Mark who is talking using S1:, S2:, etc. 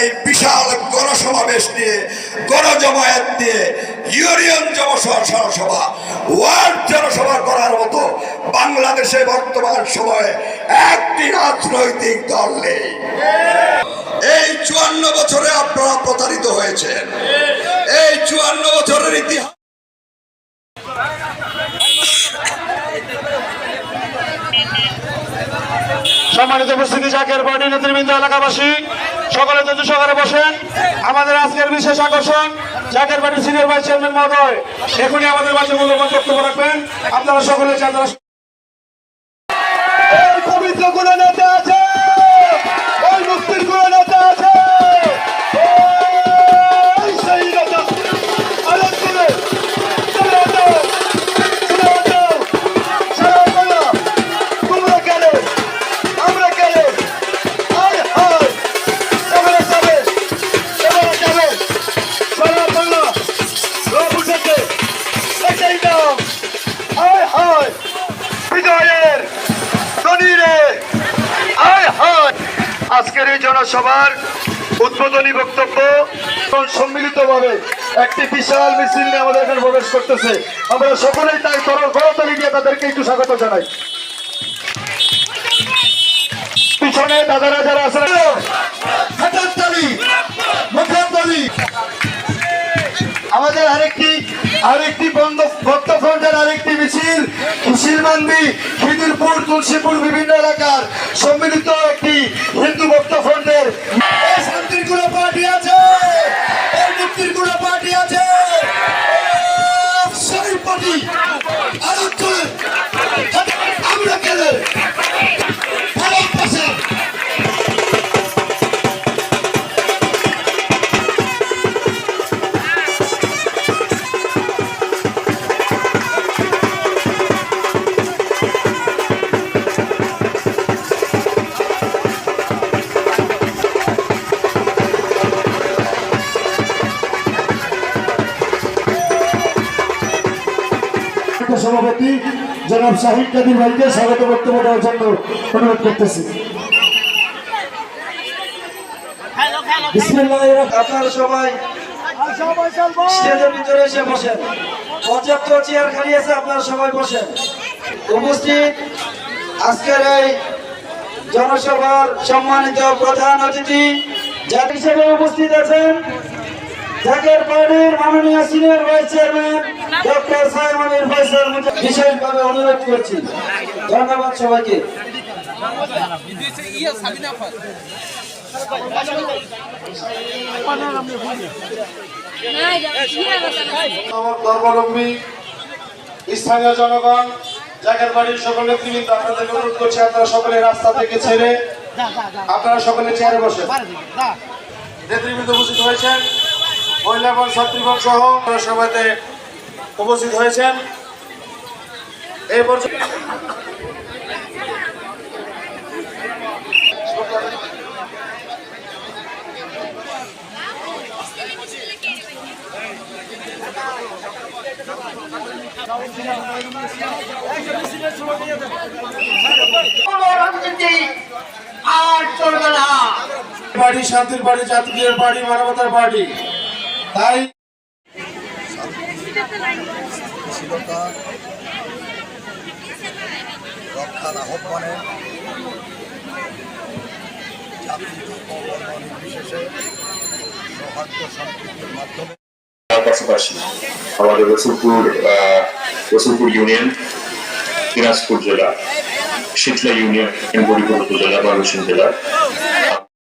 S1: এই বিশাল গণসমাবেশ নিয়ে, গণজমায়েত নিয়ে, ইউনিয়ন জনসভা, ওয়ার্ড জনসভা করার মতো বাংলাদেশে বর্তমান সময়ে একটি রাজনৈতিক দল নেই। এই 54 বছরে আপনারা প্রতারিত হয়েছেন। এই 54 বছরের ইতিহাস
S2: সম্মানিত উপস্থিতি, জাকের পার্টি নেতৃবৃন্দ, এলাকাবাসী সকলে যদি সকালে বসেন। আমাদের আজকের বিশেষ আকর্ষণ জাকের পার্টির সিনিয়র ভাইস চেয়ারম্যান মহোদয় এখনই আমাদের মাঝে মূল্যবান বক্তব্য রাখবেন। আপনারা সকলে পবিত্র কোন নেতা আছে, ওই মুক্তির কোন নেতা আছে, আজকের এই জনসভার উদ্বোধনী বক্তব্য সম্মিলিতভাবে একটি বিশাল মিছিল নিয়ে আমাদের এখানে প্রবেশ করতেছে। আমরা সকলেই তাই করতালি দিয়ে তাদেরকে একটু স্বাগত জানাই। পিছনে দাদারা যারা আছেন আমাদের আরেকটি ভক্ত ফ্রন্টের আরেকটি মিছিল খিসিরমান্দি, খিদিরপুর, তুলসীপুর বিভিন্ন এলাকার সম্মিলিত একটি হিন্দু ভক্ত ফ্রন্টের শান্তির কোন পার্টি আছে, মুক্তির কোন পার্টি আছে, পার্টি আমরা গেলে সভাপতি জনাব শাহিদ কাদির ভাইকে স্বাগত বক্তব্য দেওয়ার জন্য অনুরোধ করতেছি।
S3: আপনারা সবাই স্টেজের ভিতরে এসে বসেন। পর্যাপ্ত চেয়ার খালি আছে, আপনারা সবাই বসেন। উপস্থিত আজকের এই জনসভার সম্মানিত প্রধান অতিথি যার হিসেবে উপস্থিত আছেন জাকের পার্টির মাননীয় সিনিয়র ভাইস চেয়ারম্যান ডক্টর সাইমনের ফয়সাল, বিশেষভাবে অনুরোধ করছি। ধন্যবাদ সবাইকে।
S2: ধর্মাবলম্বী স্থানীয় জনগণ, জাকের বাড়ির সকল নেতৃবৃন্দ, আপনাদের অনুরোধ করছি আপনারা সকলে রাস্তা থেকে ছেড়ে আপনারা সকলে চেয়ারে বসে। নেতৃবৃন্দ উপস্থিত হয়েছেন, মহিলাগণ, ছাত্রীগণ সহ সভাতে উপস্থিত হয়েছেন। এই পর্যন্ত পার্টি শান্তির পার্টি, জাতীয় পার্টি, মানবতার পার্টি। তাই
S4: রক্ষার আহ্বানে নির্বিশেষে সৌহার্দ্য সম্প্রীতির মাধ্যমে
S5: পাশাপাশি আমাদের রসুলপুর ইউনিয়ন, দিনাজপুর জেলা, শীতলা ইউনিয়ন, গরিপুর উপজেলা, ময়মনসিংহ জেলা